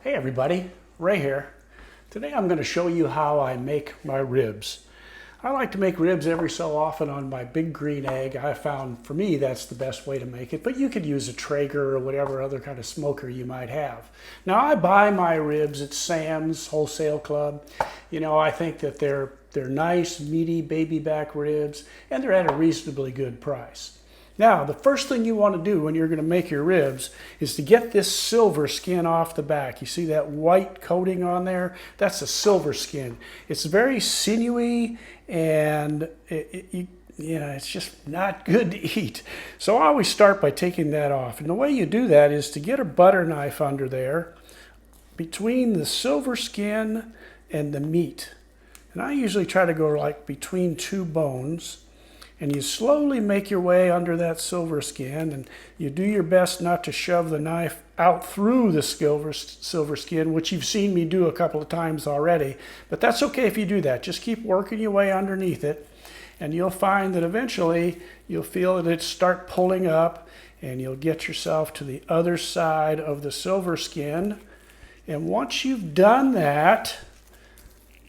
Hey everybody, Ray here. Today I'm going to show you how I make my ribs. I like to make ribs every so often on my big green egg. I found for me that's the best way to make it, but you could use a Traeger or whatever other kind of smoker you might have. Now I buy my ribs at Sam's Wholesale Club. You know, I think that they're nice, meaty baby back ribs and they're at a reasonably good price. Now, the first thing you want to do when you're going to make your ribs is to get this silver skin off the back. You see that white coating on there? That's the silver skin. It's very sinewy and it's just not good to eat. So I always start by taking that off. And the way you do that is to get a butter knife under there between the silver skin and the meat. And I usually try to go like between two bones. And you slowly make your way under that silver skin, and you do your best not to shove the knife out through the silver skin, which you've seen me do a couple of times already. But that's okay if you do that. Just keep working your way underneath it, and you'll find that eventually you'll feel that it start pulling up, and you'll get yourself to the other side of the silver skin. And once you've done that,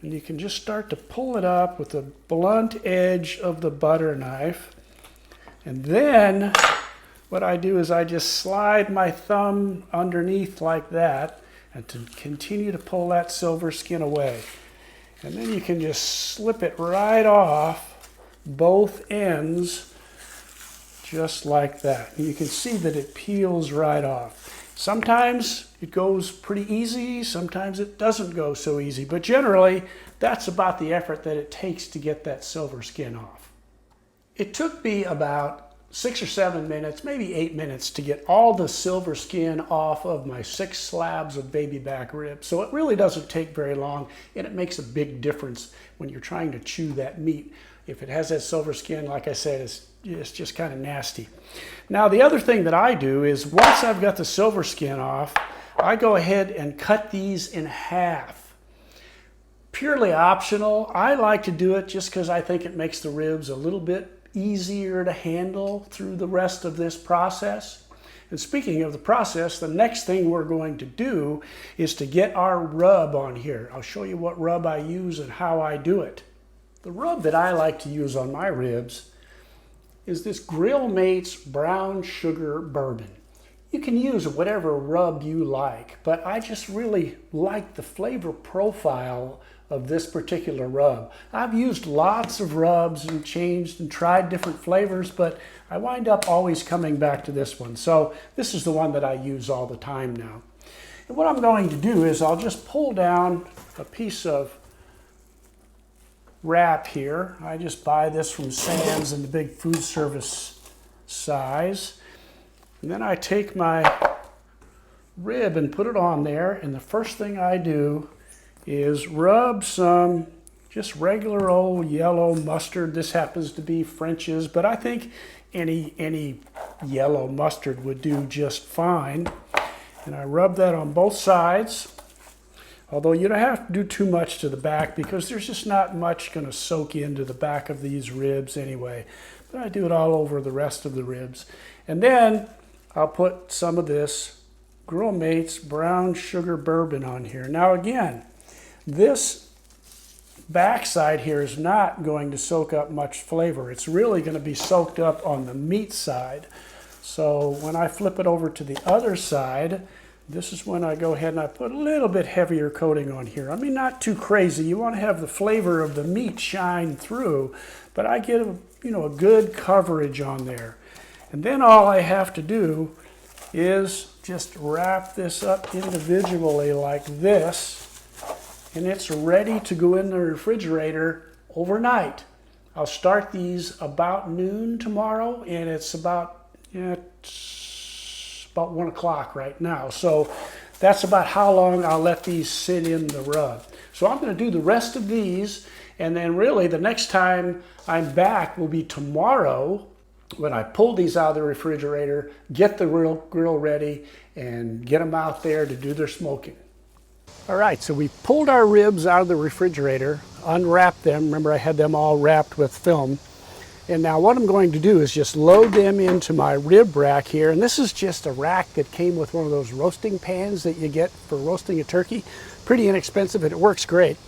and you can just start to pull it up with the blunt edge of the butter knife. And then what I do is I just slide my thumb underneath like that and to continue to pull that silver skin away. And then you can just slip it right off both ends just like that. And you can see that it peels right off. Sometimes it goes pretty easy, sometimes it doesn't go so easy, but generally that's about the effort that it takes to get that silver skin off. It took me about 6 or 7 minutes, maybe 8 minutes to get all the silver skin off of my 6 slabs of baby back ribs. So it really doesn't take very long, and it makes a big difference when you're trying to chew that meat. If it has that silver skin, like I said, it's just kind of nasty. Now the other thing that I do is once I've got the silver skin off, I go ahead and cut these in half. Purely optional. I like to do it just because I think it makes the ribs a little bit easier to handle through the rest of this process. And speaking of the process, the next thing we're going to do is to get our rub on here. I'll show you what rub I use and how I do it. The rub that I like to use on my ribs is this Grill Mates Brown Sugar Bourbon. You can use whatever rub you like, but I just really like the flavor profile of this particular rub. I've used lots of rubs and changed and tried different flavors, but I wind up always coming back to this one. So this is the one that I use all the time now. And what I'm going to do is I'll just pull down a piece of wrap here. I just buy this from Sam's in the big food service size. And then I take my rib and put it on there, and the first thing I do is rub some just regular old yellow mustard. This happens to be French's, but I think any yellow mustard would do just fine. And I rub that on both sides. Although you don't have to do too much to the back because there's just not much going to soak into the back of these ribs anyway. But I do it all over the rest of the ribs. And then I'll put some of this Grill Mates Brown Sugar Bourbon on here. Now again, this backside here is not going to soak up much flavor. It's really going to be soaked up on the meat side. So when I flip it over to the other side, this is when I go ahead and I put a little bit heavier coating on here. I mean, not too crazy. You want to have the flavor of the meat shine through, but I get a good coverage on there. And then all I have to do is just wrap this up individually like this, and it's ready to go in the refrigerator overnight. I'll start these about noon tomorrow, and it's about 1 o'clock right now. So that's about how long I'll let these sit in the rub. So I'm going to do the rest of these, and then really the next time I'm back will be tomorrow when I pull these out of the refrigerator, get the grill ready, and get them out there to do their smoking. All right, so we pulled our ribs out of the refrigerator, unwrapped them. Remember I had them all wrapped with film. And now what I'm going to do is just load them into my rib rack here. And this is just a rack that came with one of those roasting pans that you get for roasting a turkey. Pretty inexpensive, and it works great.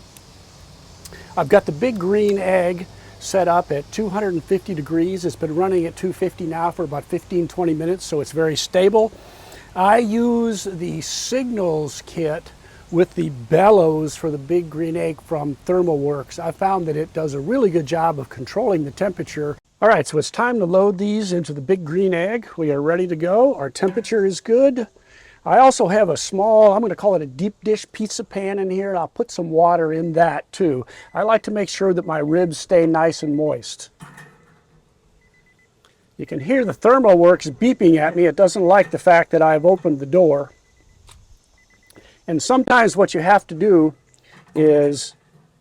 I've got the Big Green Egg set up at 250 degrees. It's been running at 250 now for about 15-20 minutes, so it's very stable. I use the Signals kit with the bellows for the Big Green Egg from ThermoWorks. I found that it does a really good job of controlling the temperature. All right, so it's time to load these into the Big Green Egg. We are ready to go. Our temperature is good. I also have a small, I'm going to call it a deep dish pizza pan in here, and I'll put some water in that too. I like to make sure that my ribs stay nice and moist. You can hear the ThermoWorks beeping at me. It doesn't like the fact that I've opened the door. And sometimes what you have to do is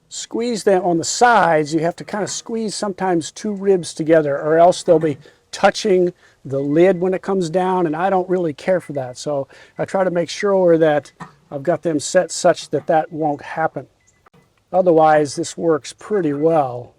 squeeze them on the sides. You have to kind of squeeze sometimes two ribs together, or else they'll be touching the lid when it comes down, and I don't really care for that. So I try to make sure that I've got them set such that that won't happen. Otherwise, this works pretty well.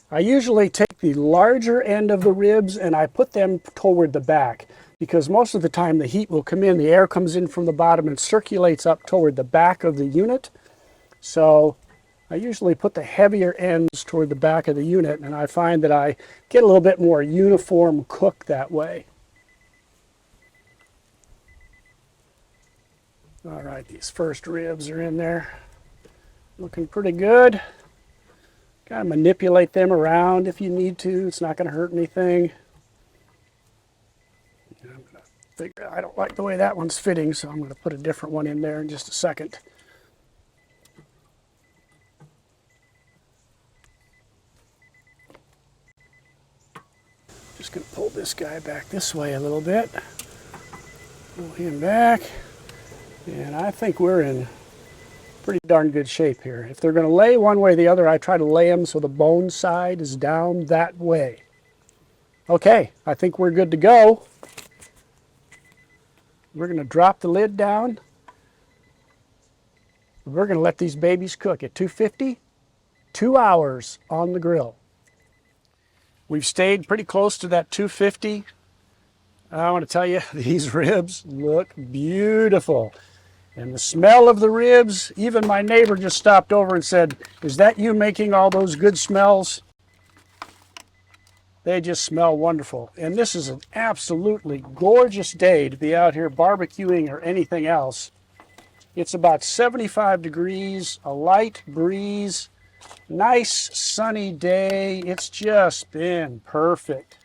I usually take the larger end of the ribs and I put them toward the back, because most of the time the heat will come in, the air comes in from the bottom and circulates up toward the back of the unit. So I usually put the heavier ends toward the back of the unit, and I find that I get a little bit more uniform cook that way. All right, these first ribs are in there, looking pretty good. Kind of manipulate them around if you need to. It's not going to hurt anything. I'm going to figure, I don't like the way that one's fitting, so I'm going to put a different one in there in just a second. Just going to pull this guy back this way a little bit. Pull him back. And I think we're in pretty darn good shape here. If they're going to lay one way or the other, I try to lay them so the bone side is down that way. Okay, I think we're good to go. We're going to drop the lid down. We're going to let these babies cook at 250, 2 hours on the grill. We've stayed pretty close to that 250. I want to tell you, these ribs look beautiful. And the smell of the ribs, even my neighbor just stopped over and said, "Is that you making all those good smells?" They just smell wonderful. And this is an absolutely gorgeous day to be out here barbecuing or anything else. It's about 75 degrees, a light breeze, nice sunny day. It's just been perfect.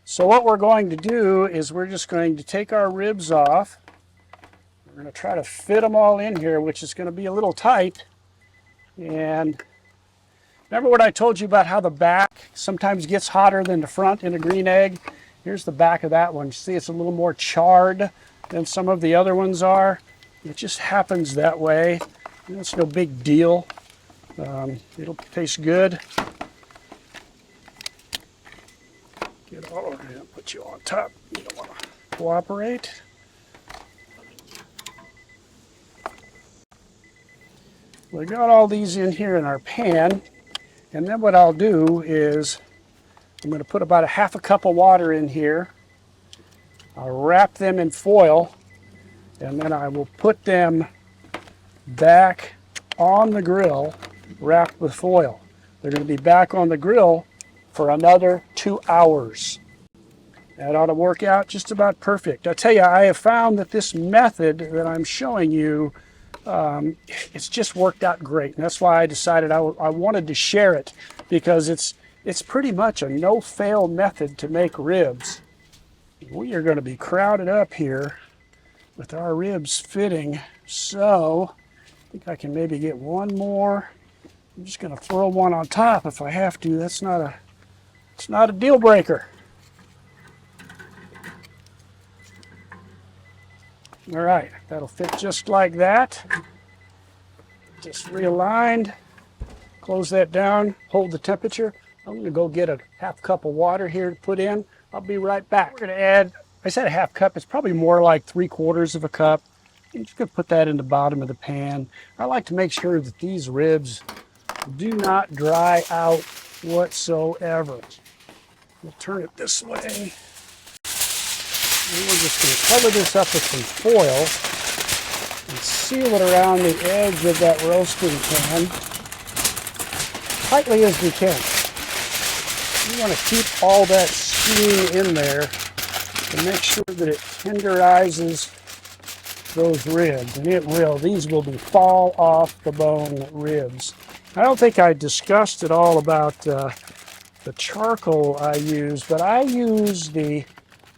So what we're going to do is we're just going to take our ribs off. We're going to try to fit them all in here, which is going to be a little tight. And remember what I told you about how the back sometimes gets hotter than the front in a green egg? Here's the back of that one. See, it's a little more charred than some of the other ones are. It just happens that way. It's no big deal. It'll taste good. Get all over here. Put you on top. You don't want to cooperate. We got all these in here in our pan, and then what I'll do is I'm going to put about a half a cup of water in here. I'll wrap them in foil, and then I will put them back on the grill wrapped with foil. They're going to be back on the grill for another 2 hours. That ought to work out just about perfect. I tell you, I have found that this method that I'm showing you, it's just worked out great. And that's why I decided I wanted to share it, because it's pretty much a no-fail method to make ribs. We are going to be crowded up here with our ribs fitting, so I think I can maybe get one more. I'm just going to throw one on top if I have to. It's not a deal breaker. All right, that'll fit just like that. Just realigned. Close that down, hold the temperature. I'm going to go get a half cup of water here to put in. I'll be right back. We're going to add, I said a half cup, it's probably more like 3/4 of a cup I'm just going to put that in the bottom of the pan. I like to make sure that these ribs do not dry out whatsoever. We'll turn it this way. And we're just going to cover this up with some foil and seal it around the edge of that roasting pan tightly as we can. We want to keep all that steam in there to make sure that it tenderizes those ribs, and it will. These will be fall off the bone ribs. I don't think I discussed at all about the charcoal I use, but I use the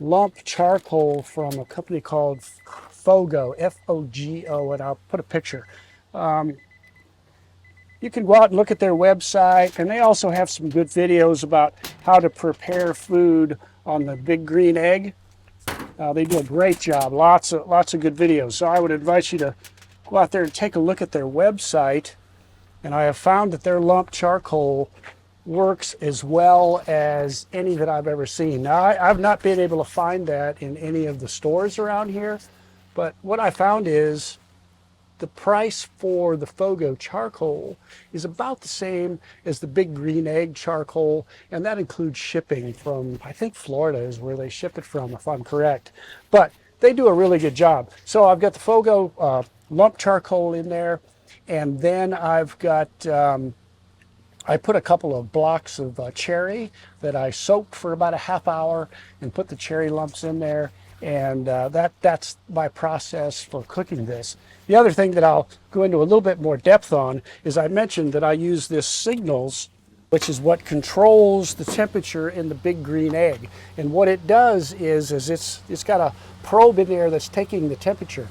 lump charcoal from a company called Fogo, F-O-G-O, and I'll put a picture. You can go out and look at their website, and they also have some good videos about how to prepare food on the Big Green Egg. They do a great job, lots of good videos. So I would advise you to go out there and take a look at their website. And I have found that their lump charcoal works as well as any that I've ever seen. Now, I've not been able to find that in any of the stores around here, but what I found is the price for the Fogo charcoal is about the same as the Big Green Egg charcoal, and that includes shipping from, I think Florida is where they ship it from, if I'm correct. But they do a really good job. So I've got the Fogo lump charcoal in there, and then I've got, I put a couple of blocks of cherry that I soaked for about a half hour and put the cherry lumps in there. And that's my process for cooking this. The other thing that I'll go into a little bit more depth on is I mentioned that I use this Signals, which is what controls the temperature in the Big Green Egg. And what it does is it's got a probe in there that's taking the temperature.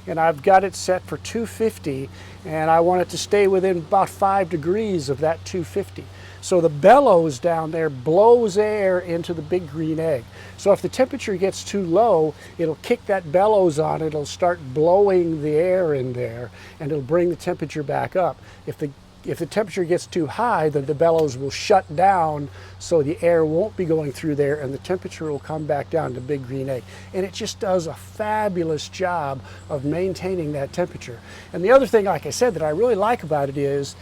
And I've got it set for 250, and I want it to stay within about 5 degrees of that 250. So the bellows down there blows air into the Big Green Egg. So if the temperature gets too low, it'll kick that bellows on, it'll start blowing the air in there, and it'll bring the temperature back up. If the temperature gets too high, then the bellows will shut down, so the air won't be going through there, and the temperature will come back down to Big Green Egg. And it just does a fabulous job of maintaining that temperature. And the other thing, like I said, that I really like about it is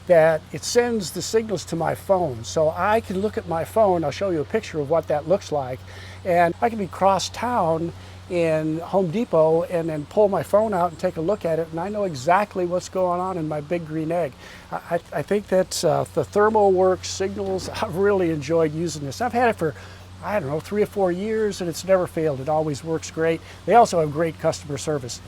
that it sends the signals to my phone. So I can look at my phone, I'll show you a picture of what that looks like, and I can be cross town in Home Depot and then pull my phone out and take a look at it, and I know exactly what's going on in my Big Green Egg. I think that the ThermoWorks Signals, I've really enjoyed using this. I've had it for, I don't know, 3 or 4 years, and it's never failed. It always works great. They also have great customer service.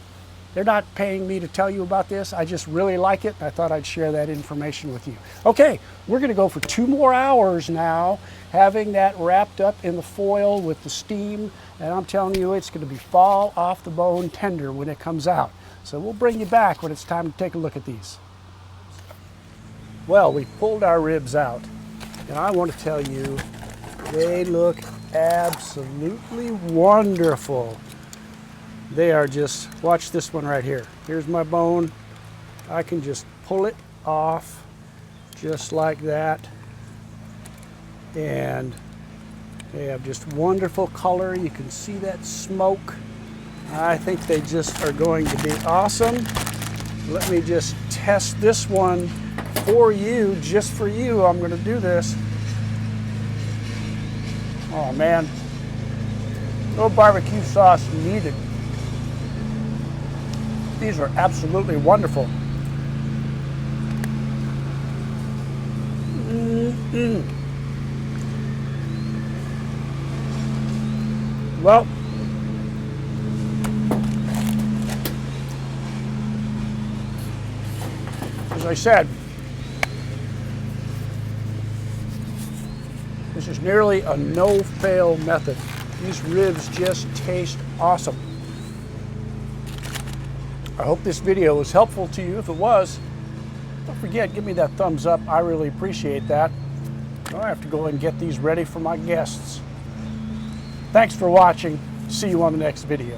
They're not paying me to tell you about this. I just really like it. I thought I'd share that information with you. Okay, we're gonna go for 2 more hours now, having that wrapped up in the foil with the steam. And I'm telling you, it's gonna be fall off the bone tender when it comes out. So we'll bring you back when it's time to take a look at these. Well, we pulled our ribs out, and I want to tell you, they look absolutely wonderful. They are just, watch this one right here. Here's my bone. I can just pull it off just like that. And they have just wonderful color. You can see that smoke. I think they just are going to be awesome. Let me just test this one for you, just for you. I'm going to do this. Oh man, no barbecue sauce needed. These are absolutely wonderful. Well, as I said, this is nearly a no-fail method. These ribs just taste awesome. I hope this video was helpful to you. If it was, don't forget, give me that thumbs up. I really appreciate that. Now I have to go and get these ready for my guests. Thanks for watching. See you on the next video.